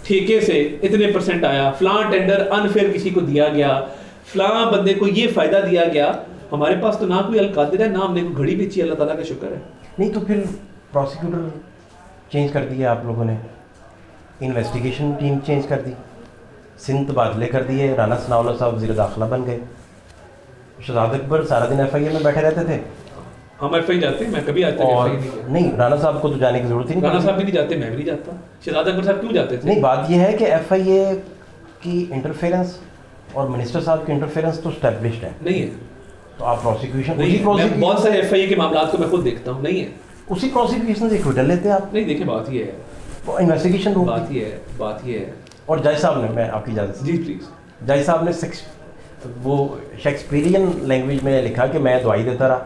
ٹھیکے سے اتنے % آیا, فلاں ٹینڈر انفیئر کسی کو دیا گیا, فلاں بندے کو یہ فائدہ دیا گیا. ہمارے پاس تو نہ کوئی القادر ہے, نہ ہم نے کوئی گھڑی بیچی. اللہ تعالیٰ کا شکر ہے. نہیں تو پھر پروسیکیوٹر چینج کر دیا آپ لوگوں نے, انویسٹیگیشن ٹیم چینج کر دی, سندھ تبادلے کر دیے, رانا ثناءاللہ صاحب وزیر داخلہ بن گئے, شہزاد اکبر سارا دن ایف آئی اے میں بیٹھے رہتے تھے. ہم ایف آئی جاتے ہیں, میں کبھی آتا اور نہیں, رانا صاحب کو تو جانے کی ضرورت ہی نہیں. رانا صاحب بھی نہیں جاتے, میں بھی نہیں جاتا. شہزاد اکبر صاحب کیوں جاتے تھے؟ نہیں, بات یہ ہے کہ ایف آئی اے کی انٹرفیئرنس اور منسٹر صاحب کی انٹرفیئرنس تو اسٹیبلشڈ ہے. نہیں ہے. تو آپ پروسیکیوشن میں بہت سارے ایف آئی اے کے معاملات کو میں خود دیکھتا ہوں. نہیں ہے, اسی پروسیکیوشن سے ایکویٹل لیتے ہیں آپ. نہیں دیکھیں بات یہ ہے, انویسٹیگیشن بات یہ ہے. اور جج صاحب نے, میں آپ کی اجازت سے, جی پلیز, جج صاحب نے وہ شیکسپیرین لینگویج میں لکھا کہ میں دعائی دیتا رہا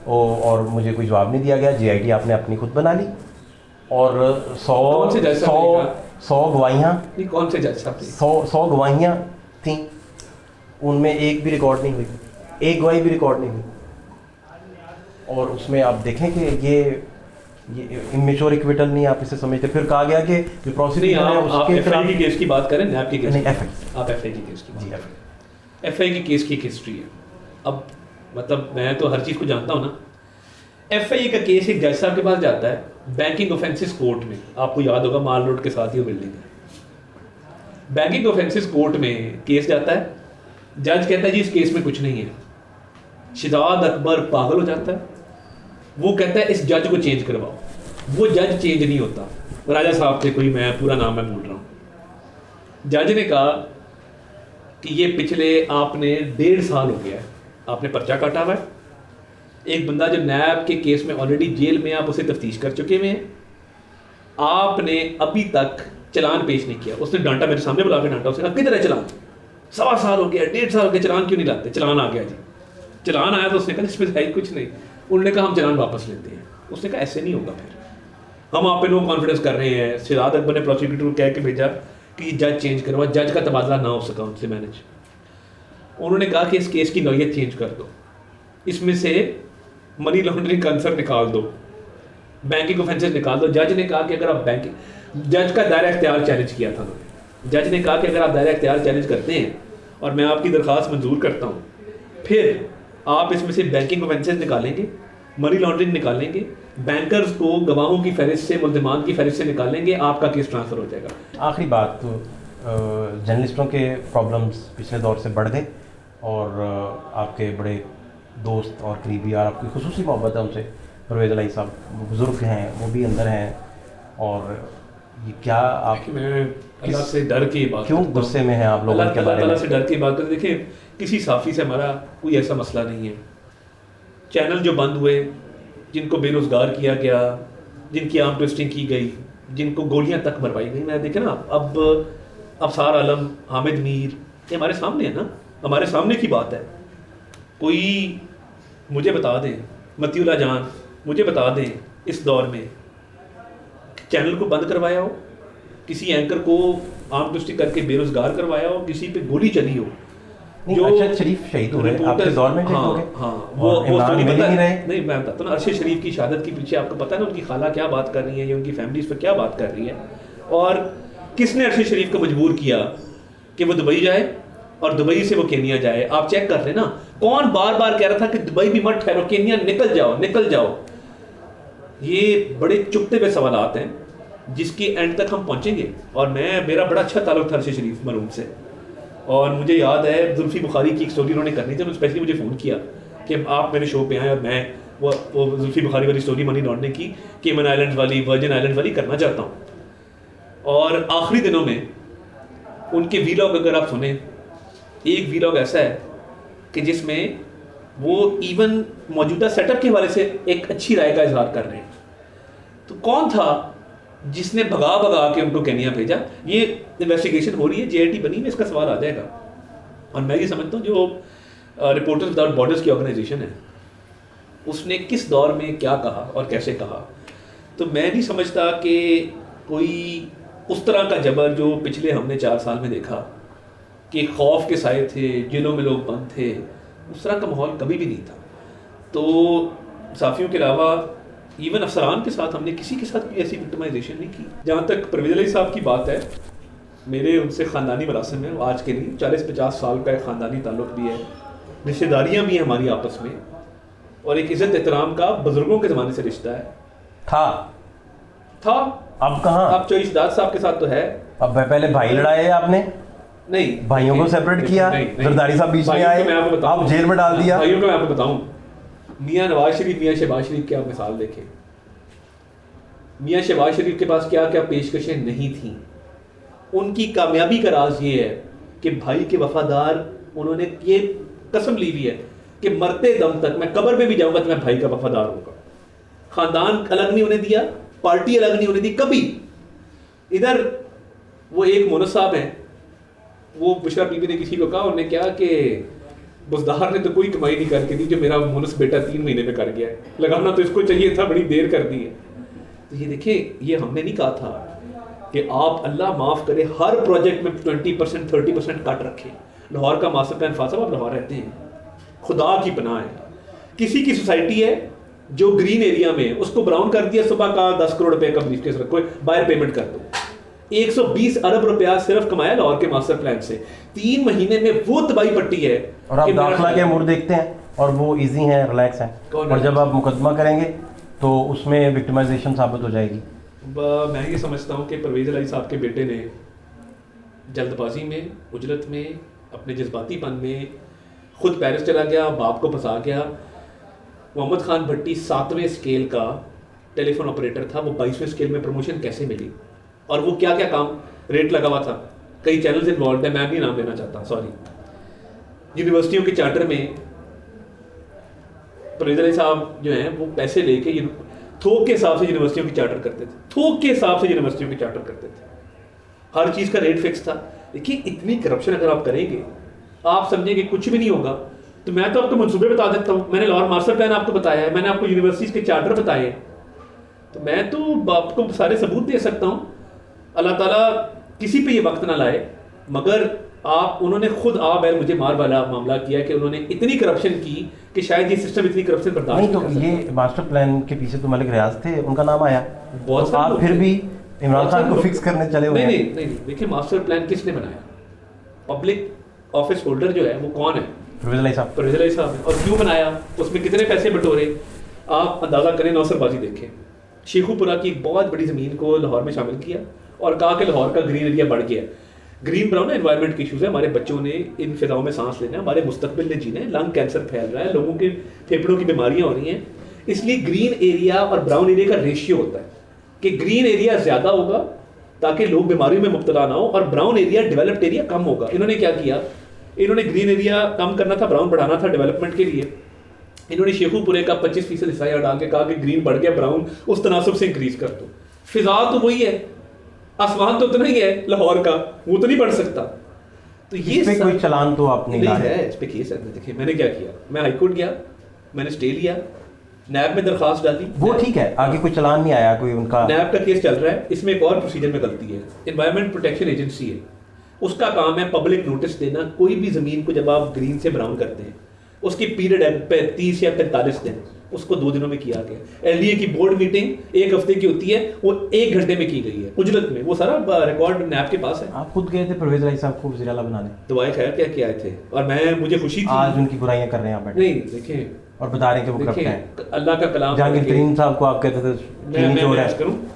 اور مجھے کوئی جواب نہیں دیا گیا. جی آئی ٹی آپ نے اپنی خود بنا لی, اور 100 گواہیاں, کون سے جج صاحب؟ 100 گواہیاں تھیں, ان میں ایک بھی ریکارڈ نہیں ہوئی, ایک گواہی بھی ریکارڈ نہیں ہوئی. اور اس میں آپ دیکھیں کہ یہ امیچور ایکویٹل نہیں آپ اسے سمجھتے. پھر کہا گیا کہ جو پروسیکیوشن ہے اس کے ایف آئی کی کیس کی بات کریں, نیب کی کیس. نہیں, ایف آئی, آپ ایف آئی کی کیس کی. جی ایف آئی کی کیس کی ایک ہسٹری ہے. اب مطلب میں تو ہر چیز کو جانتا ہوں نا. ایف آئی اے کا کیس ایک جج صاحب کے پاس جاتا ہے بینکنگ اوفینسز کورٹ میں. آپ کو یاد ہوگا مال روڈ کے ساتھ ہی وہ بلڈنگ ہے. بینکنگ اوفینسز کورٹ میں کیس جاتا ہے, جج کہتا ہے جی اس کیس میں کچھ نہیں ہے. شہزاد اکبر پاگل ہو جاتا ہے, وہ کہتا ہے اس جج کو چینج کرواؤ. وہ جج چینج نہیں ہوتا. راجہ صاحب تھے کوئی, میں پورا نام میں بھول رہا ہوں. جج نے کہا کہ یہ پچھلے آپ نے 1.5 سال ہو گیا ہے آپ نے پرچہ کاٹا ہوا ہے. ایک بندہ جو نیب کے کیس میں آلریڈی جیل میں, آپ اسے تفتیش کر چکے ہوئے ہیں, آپ نے ابھی تک چلان پیش نہیں کیا. اس نے ڈانٹا, میرے سامنے بلا کے ڈانٹا. اس نے کہا کدھر ہے چلان؟ 1.25 سال ہو گیا, 1.5 سال ہو گیا, چلان کیوں نہیں لاتے؟ چلان آ گیا جی. چلان آیا تو اس نے کہا اس میں ہے کچھ نہیں. انہوں نے کہا ہم چلان واپس لیتے ہیں. اس نے کہا ایسے نہیں ہوگا, پھر ہم آپ پہ نو کانفیڈنس کر رہے ہیں. شہزاد اکبر نے پروسیکیوٹر کو کہہ کے بھیجا کہ یہ جج چینج کروا. جج کا تبادلہ نہ ہو سکا ان سے مینج. انہوں نے کہا کہ اس کیس کی نوعیت چینج کر دو, اس میں سے منی لانڈرنگ کا عنصر نکال دو. بینکنگ آفینسز نکال دو. جج نے کہا کہ اگر آپ بینکنگ جج کا دائرہ اختیار چیلنج کیا تھا انہوں نے. جج نے کہا کہ اگر آپ دائرہ اختیار چیلنج کرتے ہیں اور میں آپ کی درخواست منظور کرتا ہوں, پھر آپ اس میں سے بینکنگ آفینسز نکالیں گے, منی لانڈرنگ نکالیں گے, بینکرز کو گواہوں کی فہرست سے, ملزمان کی فہرست سے نکالیں گے, آپ کا کیس ٹرانسفر ہو جائے گا. آخری بات, تو جرنلسٹوں کے پرابلمس پچھلے دور سے بڑھ گئے, اور آپ کے بڑے دوست اور قریبی اور آپ کی خصوصی محبت ہے ان سے, پرویز الہی صاحب وہ بزرگ ہیں, وہ بھی اندر ہیں, اور یہ کیا آپ میں اللہ سے ڈر کے بات کیوں غصے میں ہیں آپ لوگوں کے بارے میں؟ اللہ سے ڈر کے بات کرتے. دیکھیں کسی صحافی سے ہمارا کوئی ایسا مسئلہ نہیں ہے. چینل جو بند ہوئے, جن کو بے روزگار کیا گیا, جن کی آرم ٹویسٹنگ کی گئی, جن کو گولیاں تک مروائی گئی, میں دیکھیں نا اب ابصار عالم, حامد میر, یہ ہمارے سامنے ہے نا, ہمارے سامنے کی بات ہے. کوئی مجھے بتا دیں, متی اللہ جان مجھے بتا دیں اس دور میں چینل کو بند کروایا ہو, کسی اینکر کو آرم ٹویسٹنگ کر کے بے روزگار کروایا ہو, کسی پہ گولی چلی ہو. جو ارشد شریف شہید ہوئے آپ کے دور میں, وہ نہیں, میں بتاتا ہوں ارشد شریف کی شہادت کے پیچھے آپ کو پتہ ہے نا ان کی خالہ کیا بات کر رہی ہے, یا ان کی فیملی اس پہ کیا بات کر رہی ہے, اور کس نے ارشد شریف کو مجبور کیا کہ وہ دبئی جائے اور دبئی سے وہ کینیا جائے. آپ چیک کر لیں نا, کون بار بار کہہ رہا تھا کہ دبئی بھی مت ٹھہرو, کینیا نکل جاؤ نکل جاؤ. یہ بڑے چپتے ہوئے سوالات ہیں جس کے اینڈ تک ہم پہنچیں گے. اور میرا بڑا اچھا تعلق تھا ارشد شریف مرحوم سے, اور مجھے یاد ہے زلفی بخاری کی ایک اسٹوری انہوں نے کرنی تھی, انہوں نے اسپیشلی مجھے فون کیا کہ آپ میرے شو پہ آئیں, اور میں وہ زلفی بخاری والی اسٹوری منی لانڈرنگ کی کیمن آئلینڈ والی, ورجن آئلینڈ والی کرنا چاہتا ہوں. اور آخری دنوں میں ان کے ویلاگ اگر آپ سنیں, ایک ویلاگ ایسا ہے کہ جس میں وہ ایون موجودہ سیٹ اپ کے حوالے سے ایک اچھی رائے کا اظہار کر رہے ہیں. تو کون تھا جس نے بھگا بھگا کے ان کو کینیا بھیجا؟ یہ انویسٹیگیشن ہو رہی ہے, JIT بنی میں اس کا سوال آ جائے گا. اور میں یہ سمجھتا ہوں جو رپورٹرز وداؤٹ بارڈرز کی آرگنائزیشن ہے, اس نے کس دور میں کیا کہا اور کیسے کہا. تو میں نہیں سمجھتا کہ کوئی اس طرح کا جبر جو پچھلے ہم نے 4 سال میں دیکھا کہ خوف کے سائے تھے, جیلوں میں لوگ بند تھے, اس طرح کا ماحول کبھی بھی نہیں تھا. تو صحافیوں کے علاوہ ایون افسران کے ساتھ ہم نے کسی کے ساتھ کوئی ایسی وکٹمائزیشن نہیں کی. جہاں تک پرویز الہی صاحب کی بات ہے, میرے ان سے خاندانی مراسم ہیں, آج کے نہیں 40-50 سال کا ایک خاندانی تعلق بھی ہے, رشتہ داریاں بھی ہیں ہماری آپس میں, اور ایک عزت احترام کا بزرگوں کے زمانے سے رشتہ ہے. تھا اب کہاں؟ اب چوئس داد صاحب کے ساتھ تو ہے. اب پہلے بھائی لڑائے آپ نے, نہیں بھائیوں کو سیپریٹ کیا, زرداری صاحب بیچ میں آئے, آپ جیل میں ڈال دیا. بھائیوں کو میں آپ کو بتاؤں, میاں نواز شریف, میاں شہباز شریف کی آپ مثال دیکھیں. میاں شہباز شریف کے پاس کیا کیا پیشکشیں نہیں تھیں. ان کی کامیابی کا راز یہ ہے کہ بھائی کے وفادار, انہوں نے یہ قسم لی ہوئی ہے کہ مرتے دم تک میں قبر میں بھی جاؤں گا تو میں بھائی کا وفادار ہوں گا. خاندان الگ نہیں ہونے دیا, پارٹی الگ نہیں ہونے دی کبھی. ادھر وہ ایک مونس صاحب ہیں, وہ بشرا بی بی نے کسی کو کہا, انہوں نے کیا کہ بزدار نے تو کوئی کمائی نہیں کر کے دی جو میرا مونس بیٹا 3 مہینے میں کر گیا ہے, لگانا تو اس کو چاہیے تھا, بڑی دیر کر دی ہے. تو یہ دیکھیں, یہ ہم نے نہیں کہا تھا کہ آپ اللہ معاف کرے ہر پروجیکٹ میں 20% 30% کٹ رکھیں. لاہور کا ماسٹر پلان, فاصل آپ لاہور رہتے ہیں, خدا کی پناہ ہے, کسی کی سوسائٹی ہے جو گرین ایریا میں, اس کو براؤن کر دیا, صبح کا 10 کروڑ روپے کا بریف کیس رکھو, باہر پیمنٹ کر دو. 120 ارب روپیہ صرف کمایا لاہور کے ماسٹر پلان سے. 3 مہینے میں وہ تباہی پٹی ہے. اور آپ داخلہ کے امور دیکھتے ہیں اور وہ ایزی ہیں, ریلیکس ہیں, اور جب آپ مقدمہ کریں گے تو اس میں وکٹمائزیشن ثابت ہو جائے گی. میں یہ سمجھتا ہوں کہ پرویز الہی صاحب کے بیٹے نے جلد بازی میں, اجرت میں, اپنے جذباتی پن میں خود پیرس چلا گیا, باپ کو پھنسا گیا. محمد خان بھٹی 7ویں اسکیل کا ٹیلی فون آپریٹر تھا, وہ 22ویں اسکیل میں پروموشن کیسے ملی, اور وہ کیا کیا کام ریٹ لگا ہوا تھا. کئی چینلز انوالوڈ ہیں, میں بھی نام لینا چاہتا ہوں, سوری. یونیورسٹیوں کے چارٹر میں پرویز الہی صاحب جو ہیں وہ پیسے لے کے تھوک کے حساب سے یونیورسٹیوں کی چارٹر کرتے تھے, تھوک کے حساب سے یونیورسٹیوں کی چارٹر کرتے تھے. ہر چیز کا ریٹ فکس تھا. دیکھیے اتنی کرپشن اگر آپ کریں گے, آپ سمجھیں کہ کچھ بھی نہیں ہوگا. تو میں تو آپ کو منصوبے بتا دیتا ہوں, میں نے لاہور ماسٹر پلان آپ کو بتایا ہے, میں نے آپ کو یونیورسٹیز کے چارٹر بتائے ہیں, تو میں تو آپ کو سارے ثبوت دے سکتا ہوں. اللہ تعالیٰ کسی پہ یہ وقت نہ لائے, مگر انہوں نے خود بیل مجھے مار والا معاملہ کیا کہ انہوں نے اتنی کرپشن کی کہ شاید یہ سسٹم اتنی کرپشن برداشت نہیں. تو یہ ماسٹر پلان کے پیچھے تو ملک ریاض تھے, ان کا نام آیا, بہت آپ پھر بھی عمران خان کو فکس کرنے چلے ہوئے ہیں. نہیں, دیکھیں ماسٹر پلان کس نے بنایا؟ پبلک آفس ہولڈر جو ہے وہ کون ہے؟ پرویز الہی صاحب. پرویز الہی صاحب نے. اور کیوں بنایا؟ اس میں کتنے پیسے بٹورے آپ اندازہ کریں. نوسر بازی دیکھیں, شیخو پورہ کی ایک بہت بڑی زمین کو لاہور میں شامل کیا اور کہا کہ لاہور کا گرین ایریا بڑھ گیا. گرین براؤن انوائرمنٹ کے ایشوز ہے, ہمارے بچوں نے ان فضاؤں میں سانس لینا ہے, ہمارے مستقبل نے جینا ہے, لنگ کینسر پھیل رہا ہے, لوگوں کے پھیپھڑوں کی بیماریاں ہو رہی ہیں. اس لیے گرین ایریا اور براؤن ایریا کا ریشیو ہوتا ہے کہ گرین ایریا زیادہ ہوگا تاکہ لوگ بیماریوں میں مبتلا نہ ہو, اور براؤن ایریا ڈیولپڈ ایریا کم ہوگا. انہوں نے کیا کیا؟ انہوں نے گرین ایریا کم کرنا تھا, براؤن بڑھانا تھا ڈیولپمنٹ کے لیے. انہوں نے شیخو پورے کا 25% حصہ یہاں ڈال کے کہا کہ گرین بڑھ گیا, براؤن اس تناسب سے انکریز کر دو. فضا تو وہی ہے, آسمان تو اتنا ہی ہے لاہور کا, وہ تو نہیں بڑھ سکتا. تو یہ کوئی چلان تو آپ نہیں ہے اس پہ کیس ہے. دیکھیں میں نے کیا کیا, میں ہائی کورٹ گیا, میں نے اسٹے لیا, نیب میں درخواست ڈالی. وہ ٹھیک ہے, آگے کوئی چلان نہیں آیا کوئی ان کا. نیب کا کیس چل رہا ہے. اس میں ایک اور پروسیجر میں غلطی ہے. انوائرمنٹ پروٹیکشن ایجنسی ہے, اس کا کام ہے پبلک نوٹس دینا. کوئی بھی زمین کو جب آپ گرین سے براؤن کرتے ہیں, اس کی پیریڈ ہے 35 یا 45 دن, اس کو 2 دنوں میں کیا گیا. ایل ڈی اے کی بورڈ میٹنگ 1 ہفتے کی ہوتی ہے, وہ 1 گھنٹے میں کی گئی ہے اجرت میں. وہ سارا ریکارڈ نیب کے پاس ہے. آپ خود گئے تھے پرویز الہی صاحب کو وزیر اعلیٰ بنانے, دعائیں خیر کیا کیا تھے, اور مجھے خوشی تھی. آج ان کی برائیاں کر رہے ہیں آپ نہیں دیکھیں, اور بتا رہے ہیں کہ وہ کرپٹ ہیں. اللہ کا کلام, جہانگیر ترین صاحب کو آپ کہتے تھے چینی چور ہے,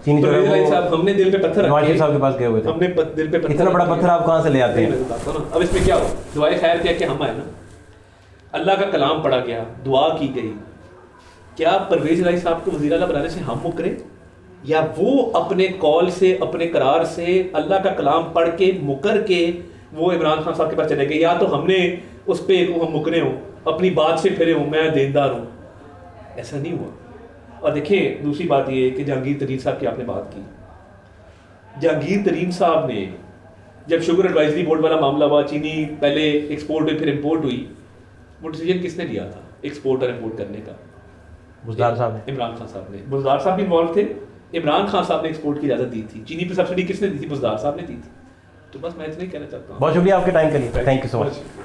چینی چور ہے. ہم نے دل پہ پتھر رکھے, نواز شریف صاحب کے پاس گئے ہوئے تھے, ہم نے دل پہ اتنا بڑا پتھر آپ کہاں سے لے آتے ہیں؟ اب اس میں کیا ہو, دعائیں خیر کیا کہ ہم آئے نا, اللہ کا کلام پڑھا گیا, دعا کی گئی. کیا پرویز الہی صاحب کو وزیر اعلیٰ بنانے سے ہم مکرے, یا وہ اپنے کال سے اپنے قرار سے اللہ کا کلام پڑھ کے مکر کے وہ عمران خان صاحب کے پاس چلے گئے؟ یا تو ہم نے اس پہ ہم مکرے ہوں, اپنی بات سے پھرے ہوں, میں دیندار ہوں. ایسا نہیں ہوا. اور دیکھیں دوسری بات یہ ہے کہ جہانگیر ترین صاحب کی آپ نے بات کی. جہانگیر ترین صاحب نے جب شوگر ایڈوائزری بورڈ والا معاملہ ہوا, چینی پہلے ایکسپورٹ ہوئی پھر امپورٹ ہوئی, وہ ڈیسیجن کس نے لیا تھا ایکسپورٹ اور امپورٹ کرنے کا؟ بزدار صاحب نے, عمران خان صاحب نے. بزدار صاحب بھی انوالو تھے. عمران خان صاحب نے ایکسپورٹ کی اجازت دی تھی. چینی پہ سبسڈی کس نے دی تھی؟ بزدار صاحب نے دی تھی. تو بس میں اتنا ہی کہنا چاہتا ہوں. بہت شکریہ آپ کے ٹائم کے لیے, تھینک یو سو مچ.